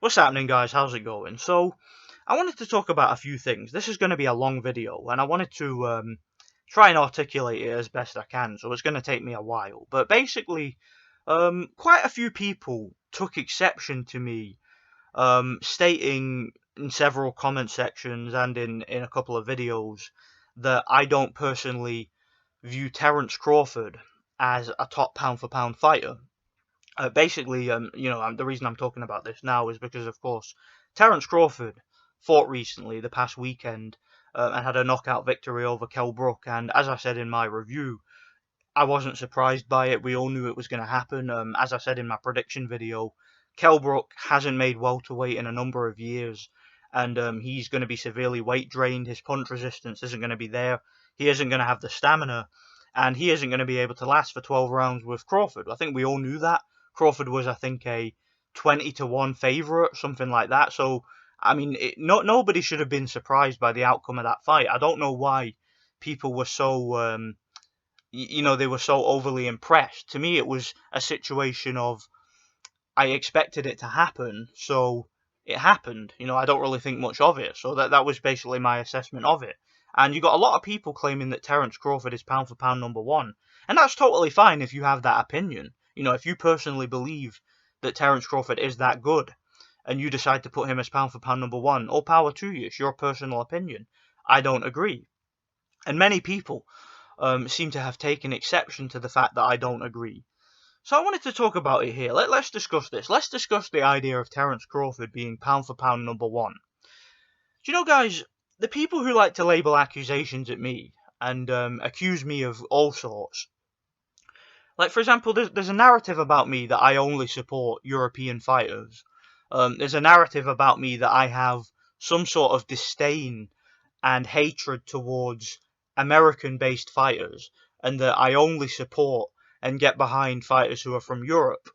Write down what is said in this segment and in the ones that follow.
What's happening, guys? How's it going? So, I wanted to talk about a few things. This is going to be a long video, and I wanted to try and articulate it as best I can, so it's going to take me a while. But basically, quite a few people took exception to me stating in several comment sections and in a couple of videos that I don't personally view Terence Crawford as a top pound-for-pound fighter. The reason I'm talking about this now is because, of course, Terence Crawford fought recently, the past weekend, and had a knockout victory over Kell Brook. And as I said in my review, I wasn't surprised by it. We all knew it was going to happen. As I said in my prediction video, Kell Brook hasn't made welterweight in a number of years, and he's going to be severely weight drained. His punch resistance isn't going to be there. He isn't going to have the stamina, and he isn't going to be able to last for 12 rounds with Crawford. I think we all knew that. Crawford was, I think, a 20-1 favourite, something like that. So, I mean, nobody should have been surprised by the outcome of that fight. I don't know why people were so, they were so overly impressed. To me, it was a situation of, I expected it to happen, so it happened. I don't really think much of it. So that was basically my assessment of it. And you got a lot of people claiming that Terence Crawford is pound for pound number one. And that's totally fine if you have that opinion. If you personally believe that Terence Crawford is that good and you decide to put him as pound for pound number one, all power to you. It's your personal opinion. I don't agree. And many people seem to have taken exception to the fact that I don't agree. So I wanted to talk about it here. Let's discuss this. Let's discuss the idea of Terence Crawford being pound for pound number one. Do you know, guys, the people who like to label accusations at me and accuse me of all sorts, like, for example, there's a narrative about me that I only support European fighters. There's a narrative about me that I have some sort of disdain and hatred towards American-based fighters, and that I only support and get behind fighters who are from Europe,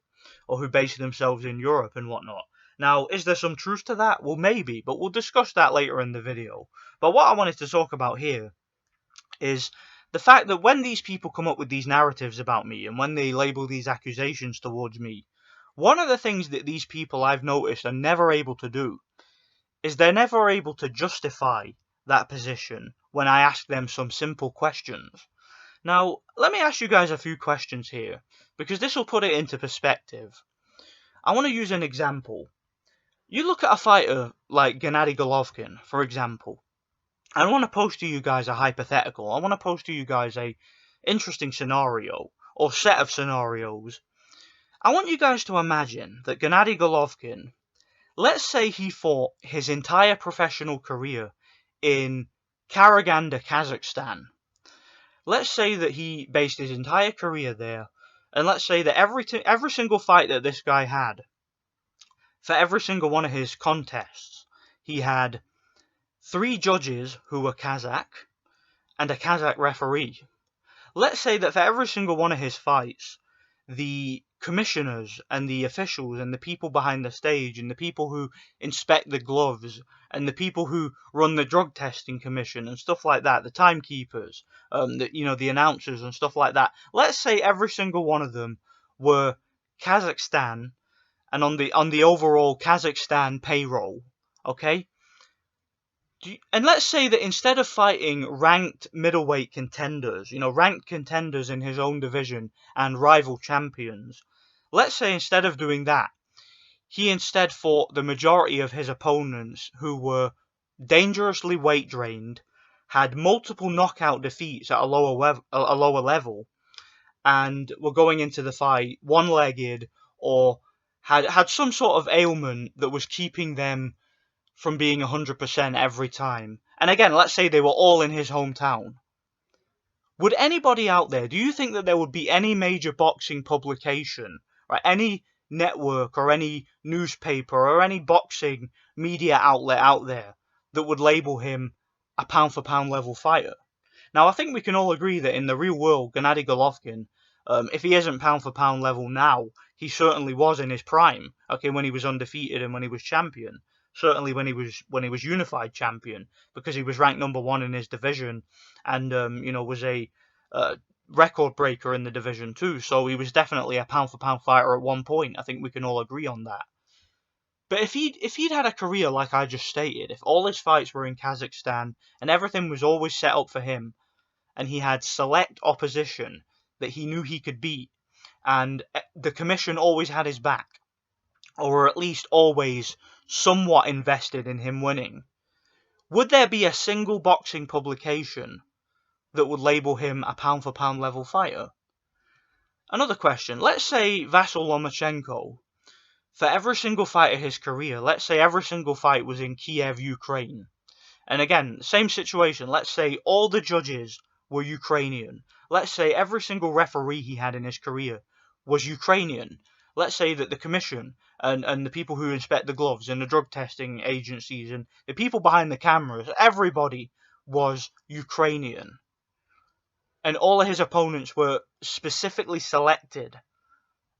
or who base themselves in Europe and whatnot. Now, is there some truth to that? Well, maybe, but we'll discuss that later in the video. But what I wanted to talk about here is the fact that when these people come up with these narratives about me and when they label these accusations towards me, one of the things that these people, I've noticed, are never able to do is they're never able to justify that position when I ask them some simple questions. Now, let me ask you guys a few questions here, because this will put it into perspective. I want to use an example. You look at a fighter like Gennady Golovkin, for example. I want to pose to you guys a hypothetical. I want to pose to you guys a interesting scenario, or set of scenarios. I want you guys to imagine that Gennady Golovkin, let's say he fought his entire professional career in Karaganda, Kazakhstan. Let's say that he based his entire career there, and let's say that every single fight that this guy had, for every single one of his contests, he had 3 judges who were Kazakh, and a Kazakh referee. Let's say that for every single one of his fights, the commissioners and the officials and the people behind the stage and the people who inspect the gloves and the people who run the drug testing commission and stuff like that, the timekeepers, the announcers and stuff like that. Let's say every single one of them were Kazakhstan and on the overall Kazakhstan payroll, okay? And let's say that instead of fighting ranked middleweight contenders, ranked contenders in his own division and rival champions, let's say instead of doing that, he instead fought the majority of his opponents who were dangerously weight drained, had multiple knockout defeats at a lower level, and were going into the fight one-legged or had some sort of ailment that was keeping them from being 100% every time. And again, let's say they were all in his hometown. Would anybody out there, do you think that there would be any major boxing publication, right, any network or any newspaper or any boxing media outlet out there that would label him a pound-for-pound level fighter? Now, I think we can all agree that in the real world, Gennady Golovkin, if he isn't pound-for-pound level now, he certainly was in his prime, okay, when he was undefeated and when he was champion. Certainly when he was unified champion, because he was ranked number 1 in his division, and was a record breaker in the division too. So he was definitely a pound for pound fighter at one point. I think we can all agree on that. But if he'd had a career like I just stated, if all his fights were in Kazakhstan and everything was always set up for him, and he had select opposition that he knew he could beat, and the commission always had his back, or at least always somewhat invested in him winning, would there be a single boxing publication that would label him a pound-for-pound level fighter? Another question. Let's say Vasyl Lomachenko, for every single fight of his career, let's say every single fight was in Kiev, Ukraine. And again, same situation. Let's say all the judges were Ukrainian. Let's say every single referee he had in his career was Ukrainian. Let's say that the commission and the people who inspect the gloves and the drug testing agencies and the people behind the cameras, everybody was Ukrainian. And all of his opponents were specifically selected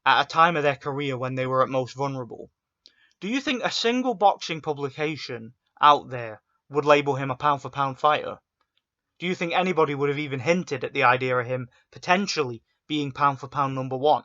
at a time of their career when they were at most vulnerable. Do you think a single boxing publication out there would label him a pound-for-pound fighter? Do you think anybody would have even hinted at the idea of him potentially being pound-for-pound number one?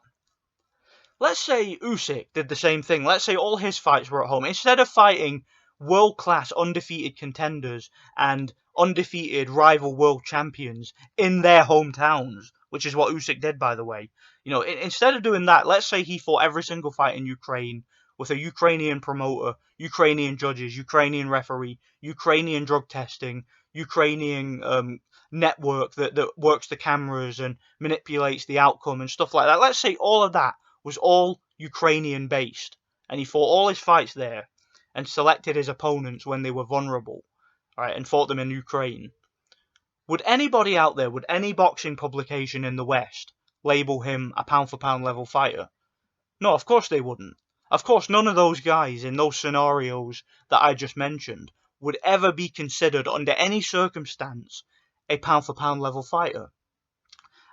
Let's say Usyk did the same thing. Let's say all his fights were at home. Instead of fighting world-class undefeated contenders and undefeated rival world champions in their hometowns, which is what Usyk did, by the way. Instead of doing that, let's say he fought every single fight in Ukraine with a Ukrainian promoter, Ukrainian judges, Ukrainian referee, Ukrainian drug testing, Ukrainian network that works the cameras and manipulates the outcome and stuff like that. Let's say all of that was all Ukrainian based, and he fought all his fights there and selected his opponents when they were vulnerable, right, and fought them in Ukraine. Would anybody out there, would any boxing publication in the West label him a pound-for-pound level fighter? No, of course they wouldn't. Of course, none of those guys in those scenarios that I just mentioned would ever be considered under any circumstance a pound-for-pound level fighter.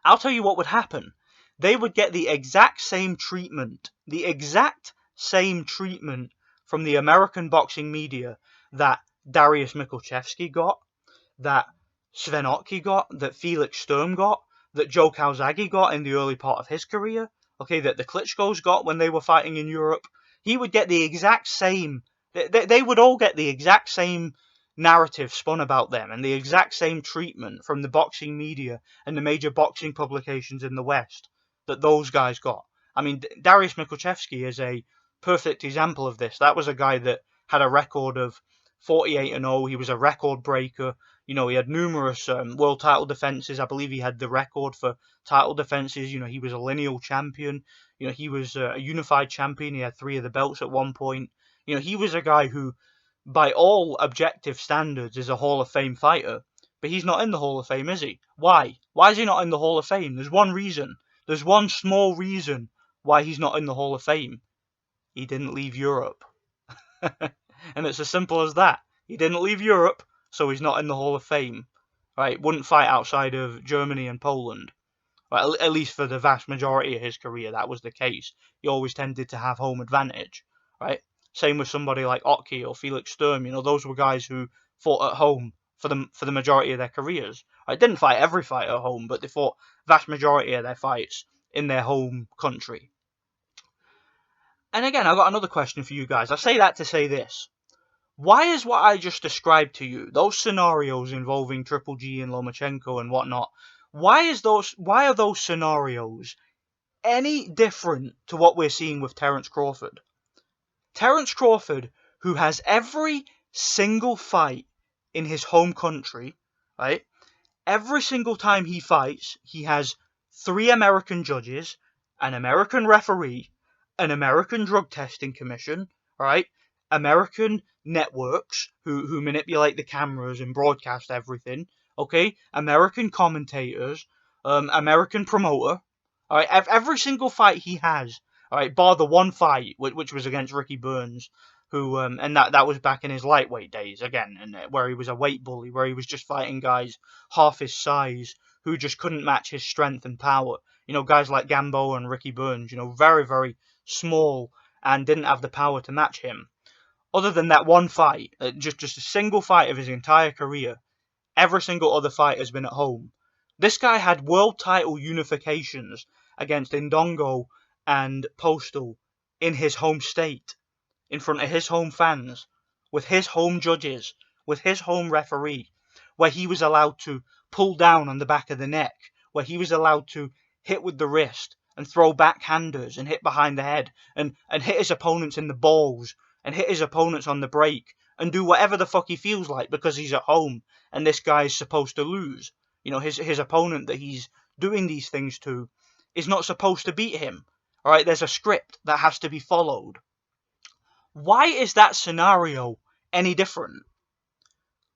I'll tell you what would happen. They would get the exact same treatment from the American boxing media that Dariusz Michalczewski got, that Sven Otke got, that Felix Sturm got, that Joe Calzaghe got in the early part of his career, okay, that the Klitschko's got when they were fighting in Europe. He would get the exact same, they would all get the exact same narrative spun about them and the exact same treatment from the boxing media and the major boxing publications in the West that those guys got. I mean, Dariusz Michalczewski is a perfect example of this. That was a guy that had a record of 48-0. He was a record breaker. He had numerous world title defenses. I believe he had the record for title defenses. He was a lineal champion. He was a unified champion. He had 3 of the belts at one point. He was a guy who, by all objective standards, is a Hall of Fame fighter. But he's not in the Hall of Fame, is he? Why? Why is he not in the Hall of Fame? There's one reason. There's one small reason why he's not in the Hall of Fame. He didn't leave Europe. And it's as simple as that. He didn't leave Europe, so he's not in the Hall of Fame. Right? Wouldn't fight outside of Germany and Poland. Right? At least for the vast majority of his career, that was the case. He always tended to have home advantage. Right? Same with somebody like Otke or Felix Sturm. Those were guys who fought at home for the majority of their careers. Right? Didn't fight every fight at home, but they fought vast majority of their fights in their home country. And again, I've got another question for you guys. I say that to say this. Why is what I just described to you, those scenarios involving Triple G and Lomachenko and whatnot, why are those scenarios any different to what we're seeing with Terence Crawford? Terence Crawford, who has every single fight in his home country, right? Every single time he fights, he has 3 American judges, an American referee, an American drug testing commission, right? American networks who manipulate the cameras and broadcast everything, okay? American commentators, American promoter, all right? Every single fight he has, all right, bar the one fight which was against Ricky Burns, who and that was back in his lightweight days again, and where he was a weight bully, where he was just fighting guys half his size who just couldn't match his strength and power. Guys like Gambo and Ricky Burns, very, very small and didn't have the power to match him. Other than that one fight, just a single fight of his entire career, every single other fight has been at home. This guy had world title unifications against Indongo and Postal in his home state, in front of his home fans, with his home judges, with his home referee, where he was allowed to pull down on the back of the neck, where he was allowed to hit with the wrist and throw backhanders and hit behind the head and hit his opponents in the balls and hit his opponents on the break and do whatever the fuck he feels like because he's at home and this guy is supposed to lose. You know, his opponent that he's doing these things to is not supposed to beat him. All right, there's a script that has to be followed. Why is that scenario any different?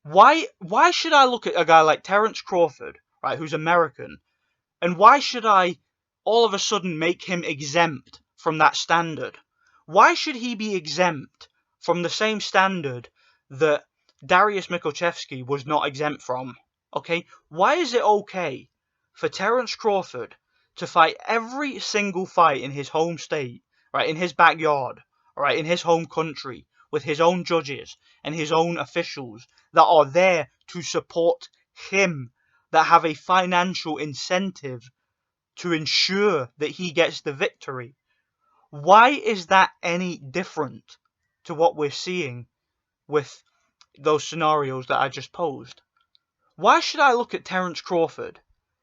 Why should I look at a guy like Terence Crawford, right, who's American, and why should I all of a sudden make him exempt from that standard? Why should he be exempt from the same standard that Dariusz Mikuszewski was not exempt from? Okay, why is it okay for Terence Crawford to fight every single fight in his home state, right, in his backyard, right, in his home country, with his own judges and his own officials that are there to support him, that have a financial incentive to ensure that he gets the victory? Why is that any different to what we're seeing with those scenarios that I just posed? Why should I look at Terence Crawford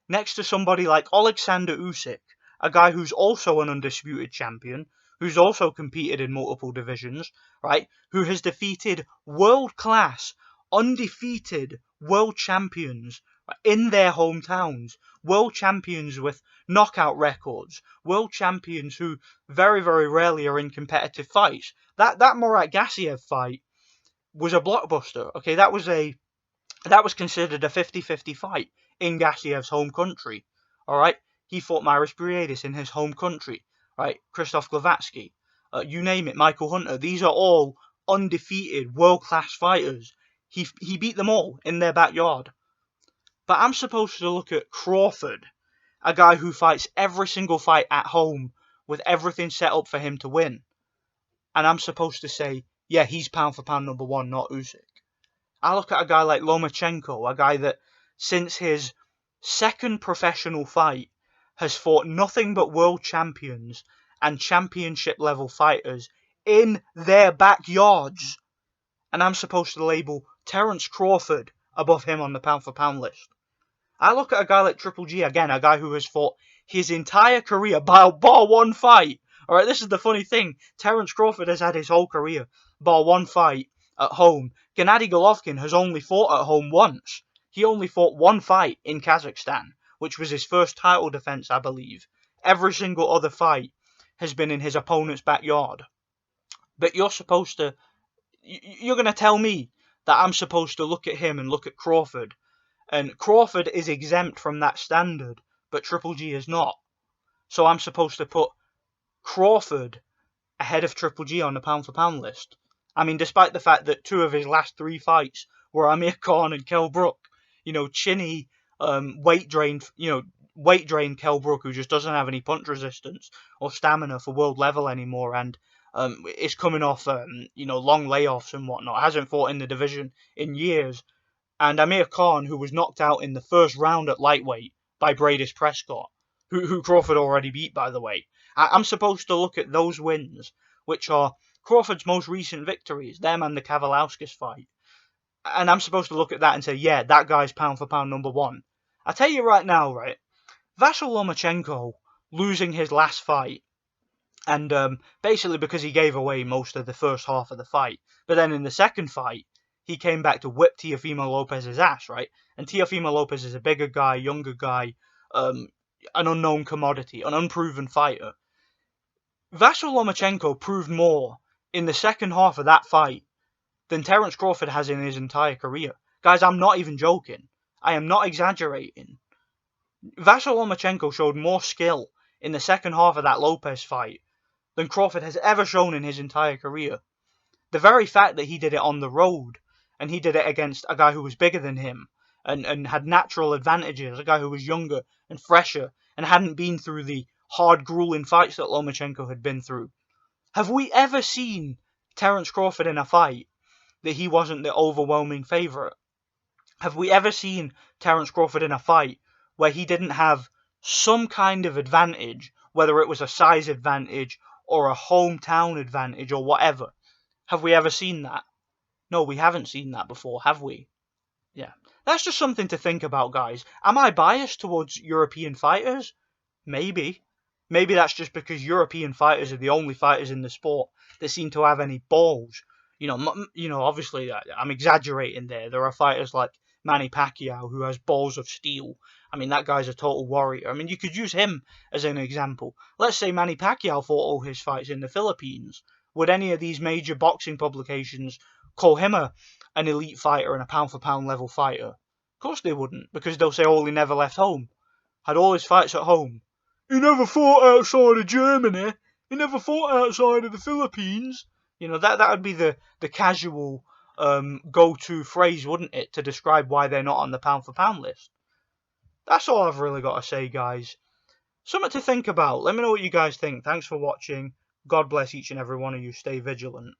next to somebody like Alexander Usyk, a guy who's also an undisputed champion, who's also competed in multiple divisions, right? Who has defeated world-class, undefeated world champions in their hometowns, world champions with knockout records, world champions who very, very rarely are in competitive fights. That Murat Gassiev fight was a blockbuster. Okay, that was considered a 50-50 fight in Gassiev's home country. All right, he fought Maris Briedis in his home country. Right, Krzysztof Glowacki, you name it, Michael Hunter. These are all undefeated world-class fighters. He beat them all in their backyard. But I'm supposed to look at Crawford, a guy who fights every single fight at home with everything set up for him to win, and I'm supposed to say, yeah, he's pound for pound number one, not Usyk. I look at a guy like Lomachenko, a guy that since his second professional fight has fought nothing but world champions and championship level fighters in their backyards, and I'm supposed to label Terence Crawford above him on the pound for pound list. I look at a guy like Triple G, again, a guy who has fought his entire career bar one fight. All right, this is the funny thing. Terence Crawford has had his whole career bar one fight at home. Gennady Golovkin has only fought at home once. He only fought one fight in Kazakhstan, which was his first title defense, I believe. Every single other fight has been in his opponent's backyard. But you're going to tell me that I'm supposed to look at him and look at Crawford, and Crawford is exempt from that standard, but Triple G is not. So I'm supposed to put Crawford ahead of Triple G on the pound for pound list. I mean, despite the fact that two of his last three fights were Amir Khan and Kell Brook, chinny, weight drained Kell Brook, who just doesn't have any punch resistance or stamina for world level anymore, and is coming off long layoffs and whatnot. Hasn't fought in the division in years. And Amir Khan, who was knocked out in the first round at lightweight by Bradis Prescott, who Crawford already beat, by the way. I'm supposed to look at those wins, which are Crawford's most recent victories, them and the Kavalauskas fight. And I'm supposed to look at that and say, yeah, that guy's pound for pound number one. I tell you right now, right, Vasyl Lomachenko losing his last fight, and basically because he gave away most of the first half of the fight, but then in the second fight, he came back to whip Teofimo Lopez's ass, right? And Teofimo Lopez is a bigger guy, younger guy, an unknown commodity, an unproven fighter. Vasyl Lomachenko proved more in the second half of that fight than Terence Crawford has in his entire career. Guys, I'm not even joking. I am not exaggerating. Vasyl Lomachenko showed more skill in the second half of that Lopez fight than Crawford has ever shown in his entire career. The very fact that he did it on the road, and he did it against a guy who was bigger than him, and had natural advantages, a guy who was younger and fresher, and hadn't been through the hard, grueling fights that Lomachenko had been through. Have we ever seen Terence Crawford in a fight that he wasn't the overwhelming favourite? Have we ever seen Terence Crawford in a fight where he didn't have some kind of advantage, whether it was a size advantage or a hometown advantage or whatever? Have we ever seen that? No, we haven't seen that before, have we? Yeah. That's just something to think about, guys. Am I biased towards European fighters? Maybe. Maybe that's just because European fighters are the only fighters in the sport that seem to have any balls. Obviously I'm exaggerating there. There are fighters like Manny Pacquiao who has balls of steel. I mean, that guy's a total warrior. I mean, you could use him as an example. Let's say Manny Pacquiao fought all his fights in the Philippines. Would any of these major boxing publications call him an elite fighter and a pound for pound level fighter? Of course they wouldn't, because they'll say, oh, he never left home. Had all his fights at home. He never fought outside of Germany. He never fought outside of the Philippines. That would be the casual go-to phrase, wouldn't it, to describe why they're not on the pound for pound list. That's all I've really got to say, guys. Something to think about. Let me know what you guys think. Thanks for watching. God bless each and every one of you. Stay vigilant.